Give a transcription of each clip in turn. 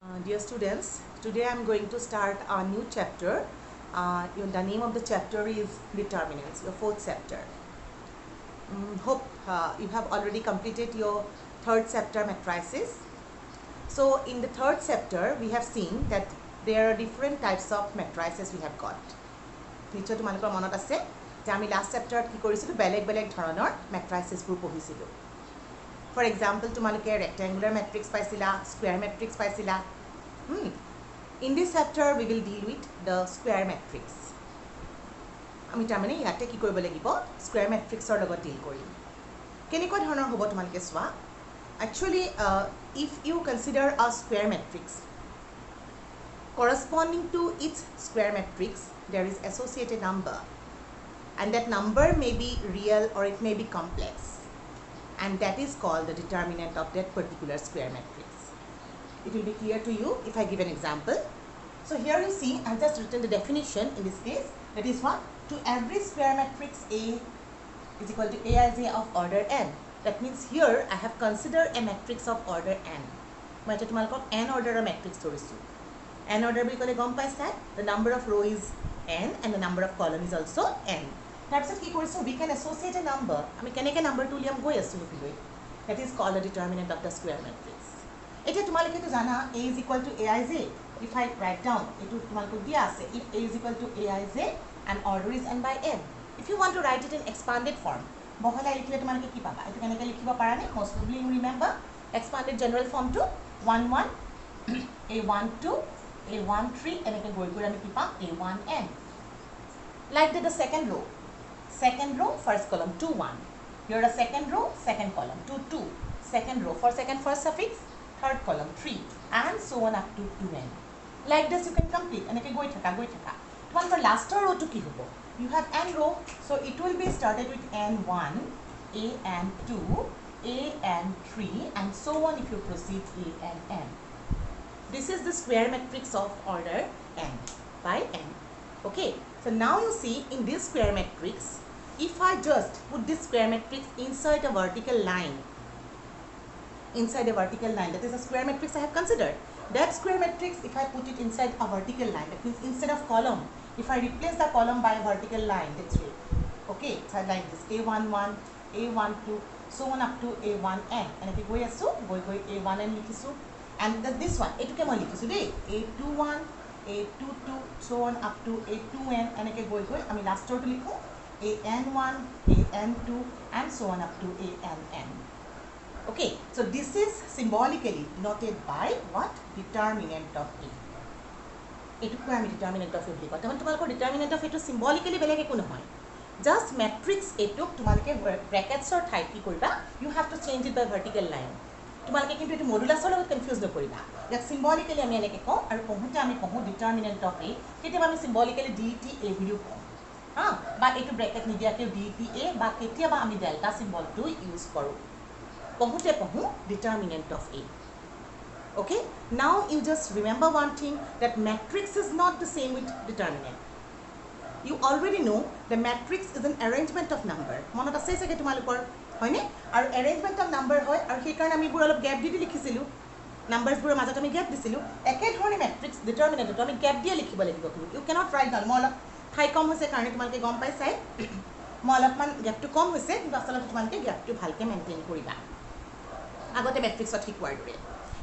Dear students, today I am going to start a new chapter. The name of the chapter is Determinants, your fourth chapter. Hope you have already completed your third chapter matrices. So in the third chapter, we have seen that there are different types of matrices we have got. নিশ্চয় তোমালোকৰ মনত আছে যে আমি last চেপ্টাৰত কি কৰিছিলোঁ বেলেগ বেলেগ ধৰণৰ মেট্ৰাইচেছবোৰ পঢ়িছিলোঁ ফৰ এক্সাম্পল তোমালোকে ৰেক্টেংগুলাৰ মেট্ৰিক্স পাইছিলা স্কুৱেৰ মেট্ৰিক্স পাইছিলা In this chapter we will deal with the square matrix. আমি তাৰমানে ইয়াতে কি কৰিব লাগিব স্কুৱেৰ মেট্ৰিক্সৰ লগত ডিল কৰিম কেনেকুৱা ধৰণৰ হ'ব তোমালোকে চোৱা Actually if you consider a square matrix corresponding to each square matrix there is associated number and that number may be real or it may be complex and that is called the determinant of that particular square matrix. It will be clear to you if I give an example. So here you see I have just written the definition in this case, that is what? To every square matrix A is equal to Aij of order n. That means here I have considered a matrix of order n. মই এটা তোমালোকক n order matrix ধৰিছোঁ n order বুলি ক'লে গম পাইছা the number of row is n and the number of column is also n. তাৰপিছত কি কৰিছোঁ we can associate a number আমি কেনেকৈ নাম্বাৰটো উলিয়াম গৈ আছোঁ লিখিবলৈ that is called the determinant of the square matrix. এতিয়া তোমালোকেতো জানা a is equal to aij. If I write down এইটো তোমালোকক দিয়া আছে if a is equal to aij and order is n by n. If you want to write it in expanded form বহলাই লিখিলে তোমালোকে কি পাবা এইটো কেনেকৈ লিখিব পাৰানে most probably you remember expanded general form to 1 1 a1 2 a1 3 এনেকৈ গৈ গৈ আমি কি পাম a1n. Like that the second row first column 2 1. Here a second row second column 2 2. Second row for second first suffix third column 3 and so on up to 2n. Like this you can complete এনেকৈ গৈ থাকা তোমালোকৰ লাষ্টৰ ৰ'টো কি হ'ব you have n row so it will be started with n1 an2 an3 and so on if you proceed ann. This is the square matrix of order n by n. Okay, so now you see in this square matrix if I just put this square matrix inside a vertical line, that is a square matrix I have considered. That square matrix if I put it inside a vertical line, that means instead of column if I replace the column by a vertical line, that's it. Okay, so like this a11 a12 so on up to a1n এনেকৈ গৈ আছোঁ গৈ a1n লিখিছোঁ and this one এইটোকে মই লিখিছোঁ দেই a21 a22 so on up to a2n এনেকৈ গৈ আমি লাষ্টৰটো লিখোঁ an1 an2 and so on up to ann. Okay, so this is symbolically denoted by what? Determinant of A. এইটোক আমি determinant of A বুলি কওঁ তাৰমানে তোমালোকৰ determinant of A টো symbolically বেলেগ একো নহয় just matrix এইটোক তোমালোকে ব্ৰেকেটছৰ ঠাইত কি কৰিবা you have to change it by vertical line. তোমালোকে কিন্তু এইটো মডুলাছৰ লগত কনফিউজ নকৰিবা ইয়াক symbolically আমি এনেকৈ কওঁ আৰু পঢ়োঁতে আমি কওঁ determinant of A কেতিয়াবা আমি symbolically DTA বুলিও কওঁ বা এইটো ব্ৰেকেট নিদিয়াকৈ DTA বা কেতিয়াবা আমি ডেল্টা চিম্বলটো ইউজ কৰোঁ পঢ়োঁতে পঢ়োঁ determinant of A. Okay, now you just remember one thing that matrix is not the same with determinant. You already know the matrix is an arrangement of number. মনত আছে চাগে তোমালোকৰ হয়নে আৰু arrangement of number হয় আৰু সেইকাৰণে আমি এইবোৰ অলপ গেপ দি লিখিছিলোঁ নাম্বাৰছবোৰৰ মাজত আমি গেপ দিছিলোঁ একেধৰণে matrix determinantটো আমি গেপ দিয়ে লিখিব লাগিব কিন্তু you cannot write down মই অলপ ঠাই কম হৈছে কাৰণে তোমালোকে গম পাইছাই মই অলপমান গেপটো কম হৈছে কিন্তু আচলতে তোমালোকে গেপটো ভালকৈ মেইনটেইন কৰিবা আগতে মেট্ৰিক্সত শিকোৱাৰ দৰে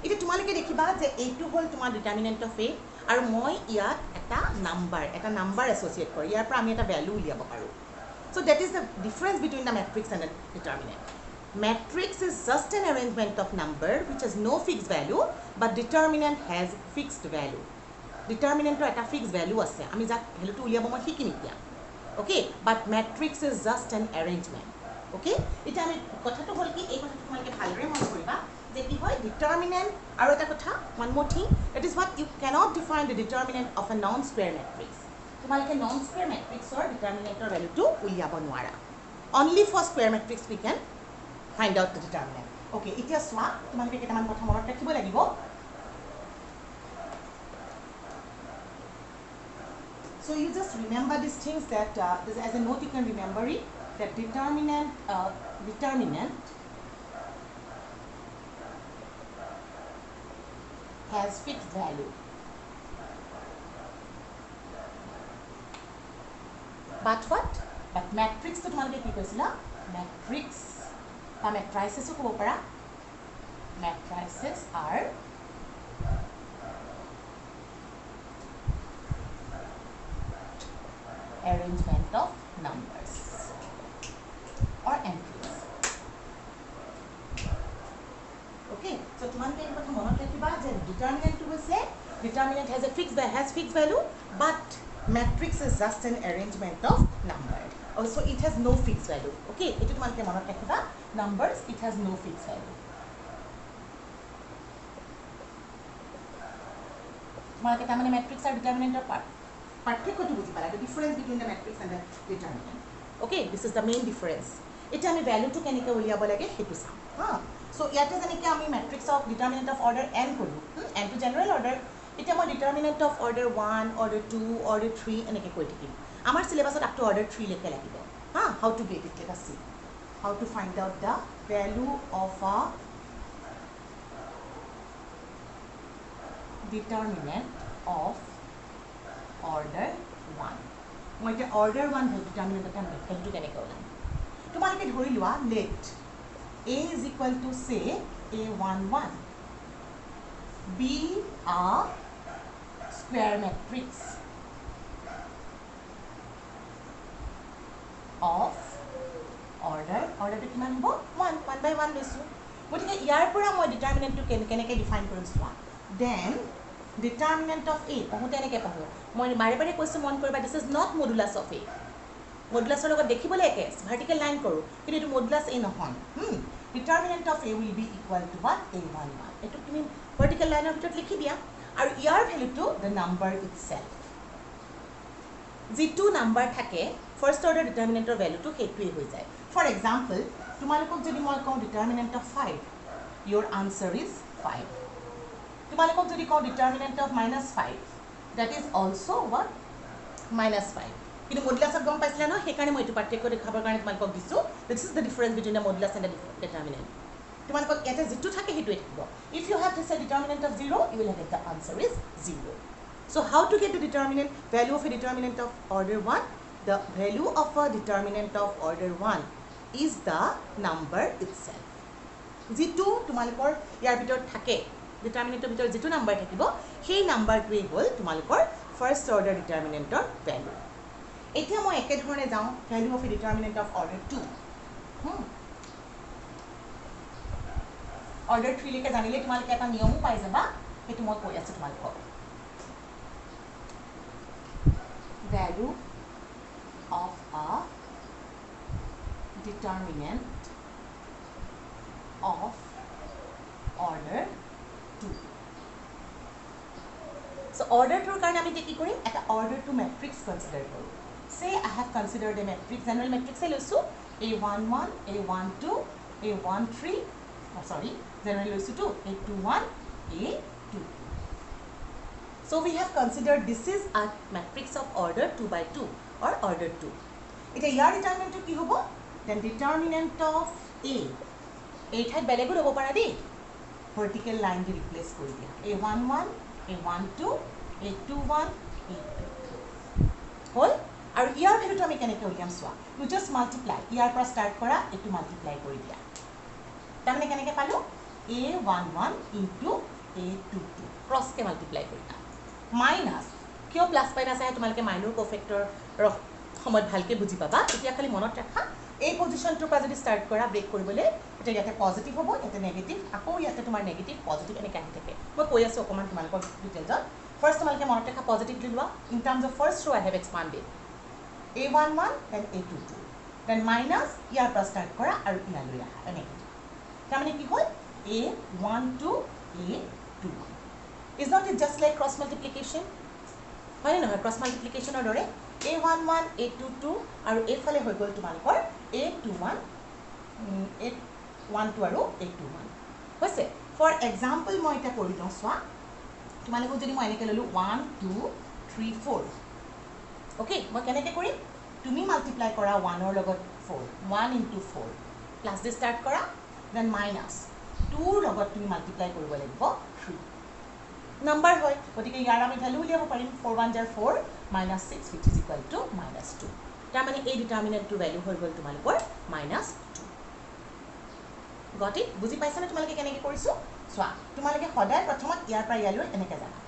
এতিয়া তোমালোকে দেখিবা যে এইটো হ'ল তোমাৰ ডিটাৰমিনেণ্ট অফ এ আৰু মই ইয়াত এটা নাম্বাৰ এছ'চিয়েট কৰোঁ ইয়াৰ পৰা আমি এটা ভেলু উলিয়াব পাৰোঁ so' that is the difference between the matrix and determinant matrix is just an arrangement of number which has no' fixed value but determinant has fixed value ডিটাৰমিনেণ্টৰ এটা ফিক্সড ভেলু আছে আমি যাক ভেলুটো উলিয়াব মই শিকিম এতিয়া okay but matrix is just an arrangement okay এতিয়া আমি কথাটো হ'ল কি এই কথাটো তোমালোকে ভালদৰে মন কৰিবা যে কি হয় ডিটাৰমিনেণ্ট আৰু এটা কথা one more thing that is what you cannot define the determinant of a non square matrix তোমালোকে নন স্কুৱেৰ মেট্ৰিক্সৰ ডিটাৰমিনেণ্টৰ ভেলুটো উলিয়াব নোৱাৰা only for square matrix we can find out the determinant okay এতিয়া চোৱা তোমালোকে কেইটামান কথা মনত ৰাখিব লাগিব so you just remember these things that as a note you can remember it that determinant has fixed value. But what? But matrix to tumalke ki koisila? Matrix ba matrices o kobo para? Matrices are arrangement of numbers or entries. Okay, so tumalke ei kotha monot rakhiba je determinant to hoise determinant has a fixed value, but matrix is just an arrangement of numbers. Also it has no fixed value. Okay, etu tumalke monot rakhiba numbers it has no fixed value. tumalke tamane matrix are determinant of part পার্থক্য তো বুঝি পালা the difference between the matrix and the determinant. Okay, this is the main difference. এটা আমি value two কেনেকে উলিয়াব লাগে হেতু চাম হা সো ইয়াতে যেনেকে আমি matrix of determinant of order n কৰো n to general order এটা মই determinant of order 1 order 2 order 3 এনেকে কৈ থাকিম আমাৰ সিলেবাসত up to order 3 লেকে লাগিব হা how to get it, let us see how to find out the value of a determinant of order 1. মই যে order 1 ভ্যালু determinant এটা ভ্যালু কেনেকে ওলাম তোমালোকে ধৰি লোৱা let a is equal to say a11 be a square matrix of order to কিমান হ'ব 1 by 1 লৈছো গতিকে ইয়াৰ পৰা মই determinant to কেনেকে ডিফাইন কৰিম চোৱা then determinant of a পহুতে এনেকে পাহো মই বাৰে বাৰে কৈছো মন কৰিবা this is not modulus of a modulus লগত দেখিবলৈ একে vertical line কৰো কিন্তু এটো modulus a নহয় determinant of a will be equal to what a11 এটো তুমি vertical line ভিতৰত লিখি দিয়া আৰু ইয়াৰ value to the number itself যিটো নাম্বাৰ থাকে first order determinant of value to হেতুই হৈ যায় for example তোমালোকক যদি মই কওঁ determinant of 5 your answer is 5 তোমালোকক যদি কওঁ determinant of -5 that is also what -5 কিন্তু মডুলাছত গম পাইছিলা ন হেকাৰণে মই এটো পাৰ্থক্য দেখাবৰ কাৰণে তোমালোকক দিছো this is the difference between the modulus and the determinant তোমালোকক এটা যেটো থাকে হেতুই থাকিব if you have to say determinant of 0 you will get the answer is 0 so how to get the determinant value of a determinant of order 1 the value of a determinant of order 1 is the number itself যেটো তোমালোকৰ ইয়াৰ ভিতৰত থাকে determinantৰ ভিতৰত যেটো number থাকিব সেই নাম্বাৰটোই হ'ল তোমালোকৰ first order determinantৰ value এতিয়া মই একে ধৰণে যাও value of a determinant of order 2 order 3 লৈকে জানিলে তোমালোকে এটা নিয়ম পাই যাবা এটো মই কৈ আছো তোমালোকক value of a determinant of order 2 so order 2 কাৰণে আমি কি কৰিম এটা order 2 matrix consider কৰো say I have considered a matrix general matrix এ লৈছো a11 a12 a13 sorry general লৈছো to a21 a22 so we have considered this is a matrix of order 2 by 2 or order 2 এটা ইয়াৰ determinant কি হ'ব then determinant of a এই ঠাইত বেলেগো হ'ব পাৰা দেই vertical line দি replace কৰি দিয়া a11 a12 a21 a22 হল আৰু ইয়াৰ ভ্যালুটো আমি কেনেকৈ উলিয়াম চোৱা you just multiply ইয়াৰ পৰা start কৰা এটো multiply কৰি দিয়া তাৰমানে কেনেকৈ পালো a11 into a22 cross কে multiply কৰিলা minus কিয় প্লাস মাইনাস আহে তোমালকে মাইনৰ কোফেক্টৰ সময়ত ভালকে বুজি পাবা এতিয়া খালি মনত ৰাখা এই পজিশনটোৰ পৰা যদি স্টাৰ্ট কৰা ব্ৰেক কৰিবলৈ এটা ইয়াতে পজিটিভ হ'ব এটা নেগেটিভ আকৌ ইয়াতে তোমাৰ নেগেটিভ পজিটিভ এনেকৈ আহি থাকে মই কৈ আছো অকমান তোমালোকৰ ডিটেইলছত ফাৰ্স্ট তোমালকে মনত ৰাখা পজিটিভ লিলোৱা in terms of first row I have expanded a11 then a22 then minus ইয়াৰ পৰা স্টাৰ্ট কৰা আৰু ইয়ালৈ আহা নেগেটিভ তাৰমানে কি হ'ল a12 a21 is not it just like cross multiplication হয় না নহয় ক্ৰছ মাল্টিপ্লিকেশনৰ দৰে a11 a22 আৰু এফালে হৈ গল তোমালোকৰ a21 a12 আৰু a21 হৈছে ফৰ এক্সাম্পল মই এটা কৰি লওঁ চোৱা তোমালোকক যদি মই এনেকৈ ললো 1 2 3 4 ওকে মই কেনেকৈ কৰিম তুমি মাল্টিপ্লাই কৰা 1 ৰ লগত 4 1 into 4 প্লাস দি স্টাৰ্ট কৰা দেন মাইনাস 2 ৰ লগত তুমি মাল্টিপ্লাই কৰিব লাগিব 3 নাম্বাৰ হয় গতিকে ইয়াৰ আমি ভ্যালু উলিয়াব পাৰিম 4 1 jar 4 -6 which is equal to -2 তাৰ মানে এই ডিটাৰমিনেন্টটো ভ্যালু হৈ গ'ল তোমালোকৰ -2 গট ইট বুজি পাইছানে তোমালোকে কেনেকৈ কৰিছো চোৱা তোমালোকে সদায় প্ৰথমত ইয়াৰ পৰা ইয়ালৈ এনেকৈ যাবা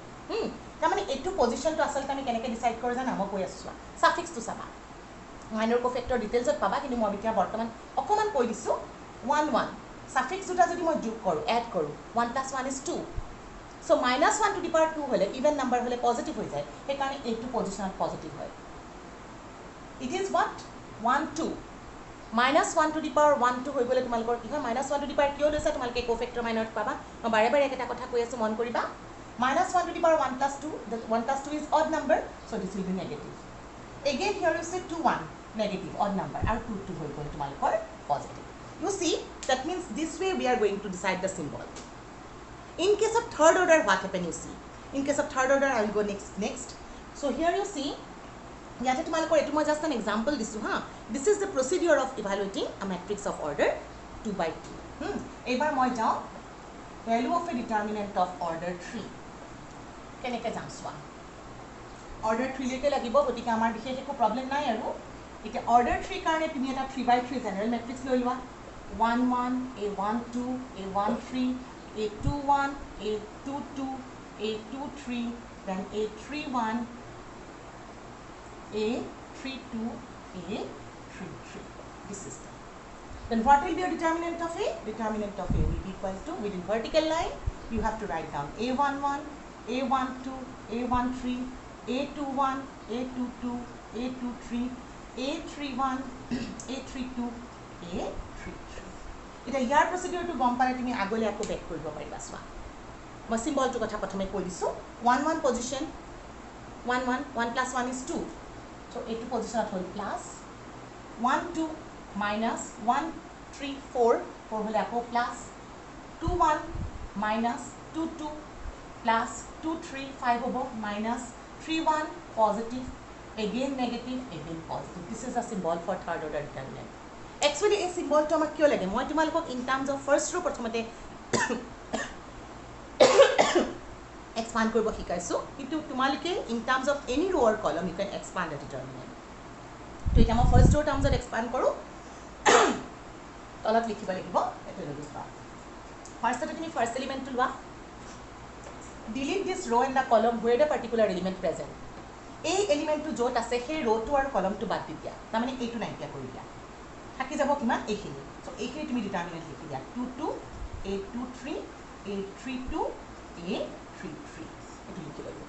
তাৰ মানে এইটো পজিশনটো আচলতে আমি কেনেকৈ ডিসাইড কৰোঁ জানা মই কৈ আছো চোৱা সাফিক্সটো চাবা মাইনৰ কোফেক্টৰ ডিটেইলছত পাবা কিন্তু মই এতিয়া বৰ্তমান অকমান কৈ দিছো 1 1 সাফিক্স দুটা যদি মই যোগ কৰোঁ এড কৰোঁ 1 + 1 is 2 so -1 to the power 2 হলে ইভেন নাম্বাৰ হলে পজিটিভ হৈ যায় সেই কাৰণে এইটো পজিশনত পজিটিভ হয় it is what 1 2 -1 to the power 1 2 হৈ গলে তোমালোকৰ কি হয় -1 to the power কিয় লৈছা তোমালোকে কোফেক্টৰ মাইনত পাবা মই বাৰে বাৰে এটা কথা কৈ আছো মন কৰিবা -1 to the power 1 + 2 the 1 + 2 is odd number so this will be negative again here you say 2 1 negative odd number and 2 2 হৈ গল তোমালোকৰ positive you see that means this way we are going to decide the symbol in case of third order what happen you see in case of third order I will go next so here you see ইয়াতে তোমালোকৰ এটো মই just an example দিছো হা this is the procedure of evaluating a matrix of order 2 by 2 এবাৰ মই যাও value of a determinant of order 3 কেনেকৈ যাম চোৱা order 3 লৈকে লাগিব গতিকে আমাৰ বিশেষ একো প্ৰবলেম নাই আৰু এতিয়া order 3 কাৰণে তুমি এটা 3 by 3 জেনাৰেল ম্যাট্ৰিক্স লৈ লোৱা 1 1 a 1 2 a 1 3 a 2 1 a 2 2 a 2 3 then a 3 1 a 3 2 a 3 3 this is the then what will be your determinant of a determinant of a will be equal to within vertical line you have to write down a11 a12 a13 a21 a22 a23 a31 a32 a33 এটা ইয়াৰ প্ৰসিডিউৰটো গম পালে তুমি আগলৈ আকৌ back কৰিব পাৰিবা চোৱা মই সিম্বলটো কথা প্ৰথমে কৈ দিছো 1 1 পজিশন 1 1 1 + 1 is 2 so এইটো পজিশনত হ'ল প্লাস 1 2 minus 1 3 4 4 হলে আকৌ প্লাস 2 1 minus 2 2 plus 2 3 5 হ'ব minus 3 1 positive again negative again positive this is a symbol for third order determinant actually এই সিম্বলটো আমাক কিয় লাগে মই তোমালোকক in terms of first row প্ৰথমতে expand কৰিব শিকাইছো কিন্তু তোমালোকে in terms of any row or column you can expand the determinant তো এটা মই first row terms expand কৰো তলত লিখিব লাগিব এটা লিখিবা first তুমি first element টো লোৱা delete this row and the column where the particular element present এই element টো যত আছে সেই row টো আৰু column টো বাদ দিয়া তাৰ মানে এইটো নাইকিয়া কৰি দিয়া থাকি যাব কিমান এইখিনি সো এইখিনি তুমি ডিটাৰমিনেন্ট লিখি দিয়া 2 2 a23 a32 a33 এটো লিখি ললো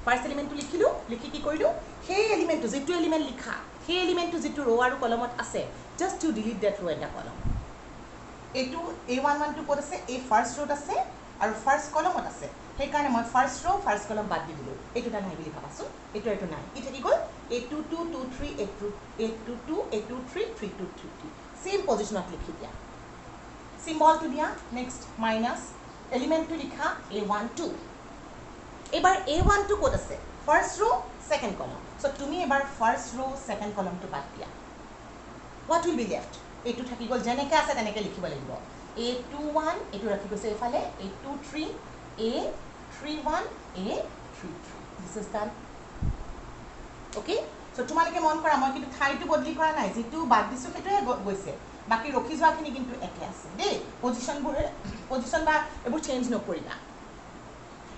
ফার্স্ট এলিমেন্টটো লিখিলো লিখি কি কৰিলো সেই এলিমেন্টটো যেটো এলিমেন্ট লিখা সেই এলিমেন্টটো যেটো रो আৰু কলমত আছে just to delete that row and the column এটো a11 টো ক'ত আছে এই ফার্স্ট ৰোত আছে আৰু ফাৰ্স্ট কলমত আছে সেই কাৰণে মই ফাৰ্স্ট ৰো ফার্স্ট কলম বাদ দি দিলো এটো নাই বুলি ভাবাছো এটো নাই ই থাকি গল a22 23 a22 a23 32 সেম পজিশনত লিখি দিয়া সিম্বল টু দিয়া নেক্সট মাইনাস এলিমেন্ট টু লিখা a12 এবাৰ a12 ক'ত আছে ফাৰ্স্ট ৰো সেকেন্ড কলম সো তুমি এবাৰ ফাৰ্স্ট ৰো সেকেন্ড কলম টু বাদ দিয়া what will be left এটো থাকি গল যেনেকৈ আছে তেনেকৈ লিখিব লাগিব a21 এটো ৰাখি গৈছে এফালে a23 a31 a33 this is done okay so তোমালোকে মন কৰা মই কিন্তু ঠাইটো বদলি কৰা নাই যেটো বাদ দিছো সেটোহে গৈছে বাকি ৰখি যোৱাখিনি কিন্তু একে আছে দেই পজিশন বা এবোৰ চেঞ্জ নকৰিবা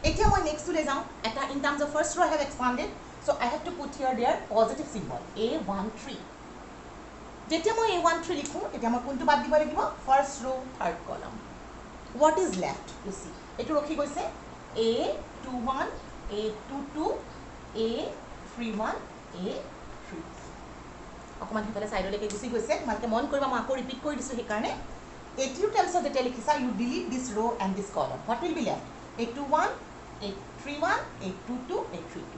এতিয়া মই নেক্সট টু লৈ যাও এটা in terms of first row I have expanded so I have to put here their positive symbol a13 যেতিয়া মই a13 লিখো তেতিয়া মই কোনটো বাদ দিব লাগিব first row third column what is left you see এটো ৰখি গৈছে a21 a22 a31 a33 অকমান হিফালে সাইডলৈকে গুছি গৈছে মালকে মন কৰিবা মই আকৌ ৰিপিট কৰি দিছো হেকাৰণে a2 টাইমছ অফ যেতিয়া লিখিছা you delete this row and this column what will be left a21 a31 a22 a32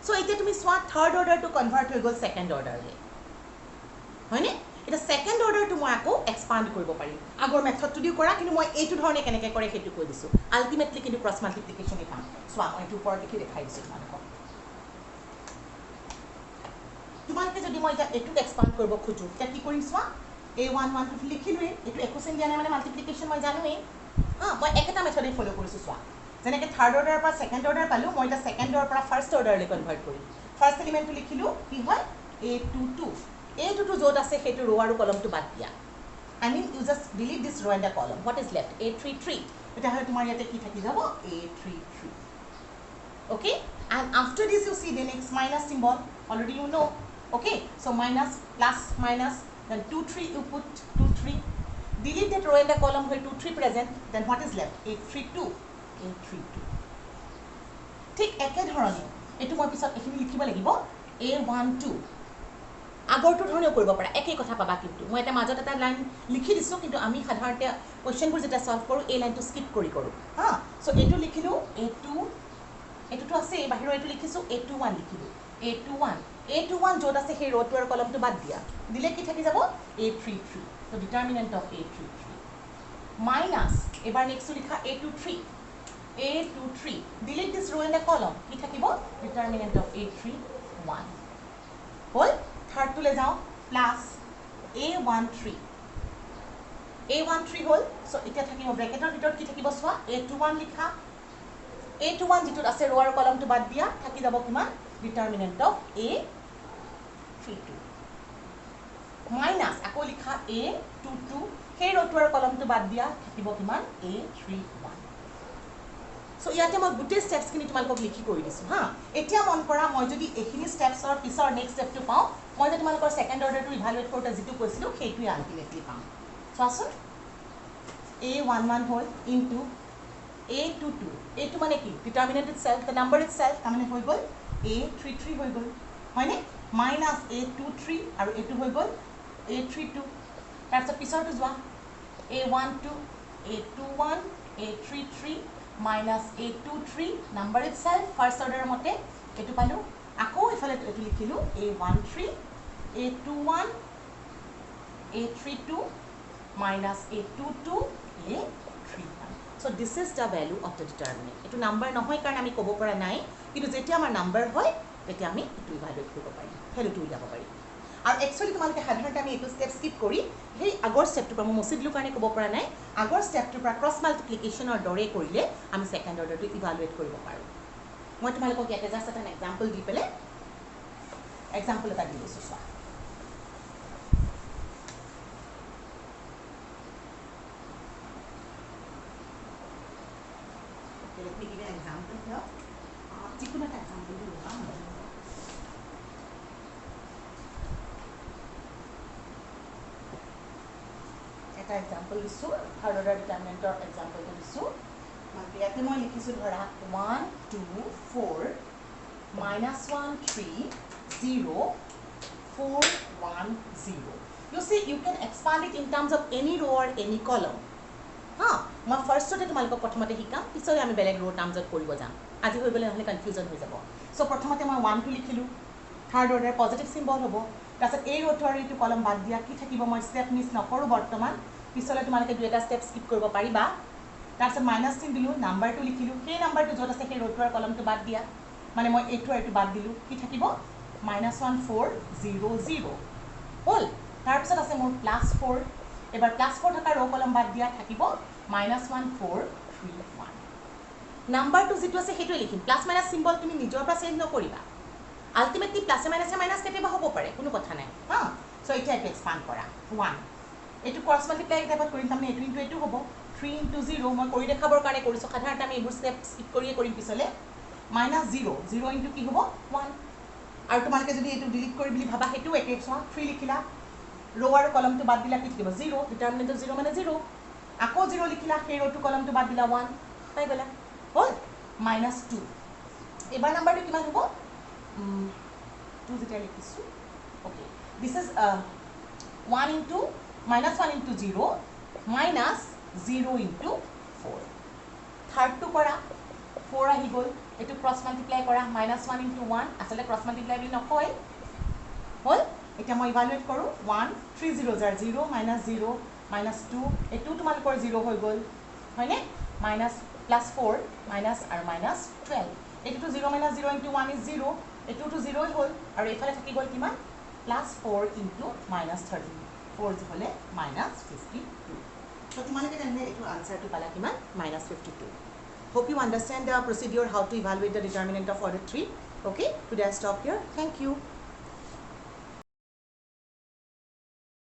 so এতিয়া তুমি সোৱা থাৰ্ড অৰ্ডাৰ টু কনভাৰ্ট হৈ গল সেকেন্ড অৰ্ডাৰলে হয়নে এটা সেকেন্ড অৰ্ডাৰ টু মই আকৌ এক্সপান্ড কৰিব পাৰিম আগৰ মেথডটো দিও কৰা কিন্তু মই এইটো ধৰণে কেনেকৈ কৰে সেইটো কৈ দিছো আলটিমেটলি কিন্তু ক্ৰছ মাল্টিপ্লিকেশন কাম সোৱা মই এইটো ওপৰত লিখি দেখাই দিছো তোমালোকে যদি মই এটা এটুক এক্সপান্ড কৰিব খুজো তেতিয়া কি কৰিম সোৱা a11 টো লিখিলোৱে এটো একো চেঞ্জ দিয়া নাই মানে মাল্টিপ্লিকেশন মই জানোৱে মই একটা মেথডে ফলো কৰিছো সোৱা যেনেকৈ থাৰ্ড অৰ্ডাৰৰ পৰা ছেকেণ্ড অৰ্ডাৰ পালোঁ মই এতিয়া ছেকেণ্ডৰ পৰা ফাৰ্ষ্ট অৰ্ডাৰলৈ কনভাৰ্ট কৰিম ফাৰ্ষ্ট এলিমেণ্টটো লিখিলোঁ কি হয় A22 A22 য'ত আছে সেইটো ৰ' আৰু কলমটো বাদ দিয়া I mean you just delete this row and the column what is left A33 তেতিয়াহ'লে তোমাৰ ইয়াতে কি থাকি যাব A33 okay and after this you see the next minus symbol already you know okay so minus plus minus then 23 you put 23 delete that row and the column where 23 present then what is left A32 ঠিক একে ধৰণে এটো মই পিছত এখিনি লিখিব লাগিব A12 আগৰটো ধৰণেও কৰিব পাৰা একেই কথা পাবা কিন্তু মই এটা মাজত এটা লাইন লিখি দিছো কিন্তু আমি সাধাৰণতে কোৱেশ্চনবোৰ যেটা সলভ কৰো এই লাইনটো স্কিপ কৰি কৰো হা সো এটো লিখিলো A2 এটোটো আছে বাহিৰৰ এটো লিখিছো A21 লিখিলো A21 য'ত আছে সেই ৰ'টো আৰু কলমটো বাদ দিয়া দিলে কি থাকি যাব A33 so determinant of A33 minus এবাৰ নেক্সট লিখা A23 delete this row in the column কি থাকিব determinant of A31 হল থাৰ্ড টু লে যাও প্লাছ A13 হল সো এতিয়া থাকিব ব্ৰেকেটৰ ভিতৰত কি থাকিব সোৱা A21 লিখা A21 যেটো আছে ৰ আৰু কলমটো বাদ দিয়া থাকি যাব কিমান determinant of A32 মাইনাস আকৌ লিখা A22 সেই ৰটো আৰু কলমটো বাদ দিয়া থাকিব কিমান A31 সো ইয়াতে মই গোটেই স্টেপস কিনি তোমালোকক লিখি কৰি দিছো হা এতিয়া মন কৰা মই যদি এখিনি স্টেপসৰ পিছৰ নেক্সট স্টেপটো পাও মই যে তোমালোকৰ সেকেন্ড অৰ্ডাৰটো ইভালুৱেট কৰোতে যেটো কৈছিলো সেইটোই আলটিমেটলি পাম চোৱাচোন A11 হল ইনটু A22 এইটো মানে কি ডিটাৰমিনেন্ট ইটসেলফ দ্য নাম্বাৰ ইটসেলফ মানে হৈ গল A33 হৈ গল হয়নে মাইনাস A23 আৰু এটো হৈ গল A32 তাৰপিছত পিছৰটো যোৱা A12 A21 A33 minus A23 number itself first order মতে এটো পালো আকৌ ইফালে এটো লিখিলো A13 A21 A32 minus A22 A31 so this is the value of the determinant এটো নাম্বার নহয় কাৰণ আমি ক'ব পৰা নাই কিন্তু যেতিয়া আমাৰ নাম্বাৰ হয় তেতিয়া আমি এটো ইভালুৱেট কৰিব পাৰিম ভ্যালুটো উলিয়াব পাৰিম আৰু একচুয়ালি তোমালোকে সাধাৰণতে আমি এটো স্টেপ স্কিপ কৰি সেই আগৰ স্টেপটো পৰা মছিদলু কাৰণে ক'ব পৰা নাই আগৰ স্টেপটোৰ পৰা ক্ৰছ মাল্টিপ্লিকেশনৰ দৰে কৰিলে আমি সেকেন্ড অৰ্ডাৰটো ইভালুৱেট কৰিব পাৰো মই তোমালোকক ইয়াতে জাস্ট এটা এক্সাম্পল দি পেলে এক্সাম্পল এটা দি দিছো চোৱা let me give you an example here যিকোনো এটা এক্সাম্পল দিব পাম এটা এক্সাম্পল দিছো থাৰ্ড অৰ্ডাৰ ডিটাৰমিনেন্টৰ এক্সাম্পলটো দিছো মানে ইয়াতে মই লিখিছো ধৰা 1 2 4 -1 3 0 4 1 0 you see you can expand it in terms of any row or any column ha মই ফাৰ্ষ্টতে তোমালোকক প্ৰথমতে শিকাম পিছলৈ আমি বেলেগ ৰ' টাৰ্মছত কৰিব যাম আজি হৈ গলে নহলে কনফিউজন হৈ যাব সো প্ৰথমতে মই 1 টো লিখিলো থাৰ্ড অৰ্ডাৰ পজিটিভ সিম্বল হ'ব তাৰপিছত এই ৰ'টো আৰু এইটো কলম বাদ দিয়া কি থাকিব মই স্টেপ মিস নকৰো বৰ্তমান পিছলৈ তোমালোকে দুই এটা স্টেপ স্কিপ কৰিব পাৰিবা তাৰপিছত মাইনাস চিন দিলো নাম্বাৰটো লিখিলো সেই নাম্বাৰটো য'ত আছে সেই ৰ'টো আৰু কলমটো বাদ দিয়া মানে মই এইটো আৰু এইটো বাদ দিলো কি থাকিব -1400 হল তাৰপিছত আছে মোৰ +4 এবাৰ +4 থকা ৰ' কলম বাদ দিয়া থাকিব -1431 নাম্বাৰটো যেটো আছে হেটো লিখিম প্লাস মাইনাস সিম্বল তুমি নিজৰ পৰা চেঞ্জ নকৰিবা আলটিমেটলি প্লাস মাইনাসে মাইনাস কেতিয়াবা হ'ব পাৰে কোনো কথা নাই হা সো এটা এক্সপান্ড কৰা 1 এটো ক্ৰস মাল্টিপ্লাই টাইপত কৰিম তাৰমানে এটো ইনটু এটো হ'ব 3 * 0 মই কৰি দেখাবৰ কাৰণে কৰিছো সাধাৰণতে আমি এইবোৰ স্টেপ স্কিপ কৰিয়ে কৰিম পিছলে -0 0 ইনটু কি হ'ব 1 আৰু তোমালোকে যদি এটো ডিলিট কৰি বুলি ভাবা হেটো একে চোৱা 3 লিখিলা ৰ' আৰু কলমটো বাদ দিলা কি থাকিব 0 ডিটাৰমিনেন্ট 0 মানে 0 আকৌ 0 লিখিলা সেই ৰ'টো কলমটো বাদ দিলা 1 পাই গলা হল -2 এবাৰ নাম্বাৰটো কিমান হ'ব 2 যেতিয়া লিখিছো okay this is -1 into 0 minus 0 into 4 third to কৰা 4 আহি গল এটো ক্ৰস মাল্টিপ্লাই কৰা -1 into 1 আসলে ক্ৰস মাল্টিপ্লাই বুলি নকয় হল এতিয়া মই ইভালুৱেট কৰো 1 3 0 0 -0 -2 এটো তোমালোকৰ 0 হৈ গল হয়নে +4 মাইনাস আৰু -12 এটো 0 -0 into 1 is 0 এটো 0 হল আৰু এফালে থাকি গল কিমান +4 into -13 4 হলে -52 তো তোমালোকে তেনে এটো আনসাৰটো পালা কিমান -52 Hope you understand the procedure how to evaluate the determinant of order 3. Okay, today I stop here. Thank you.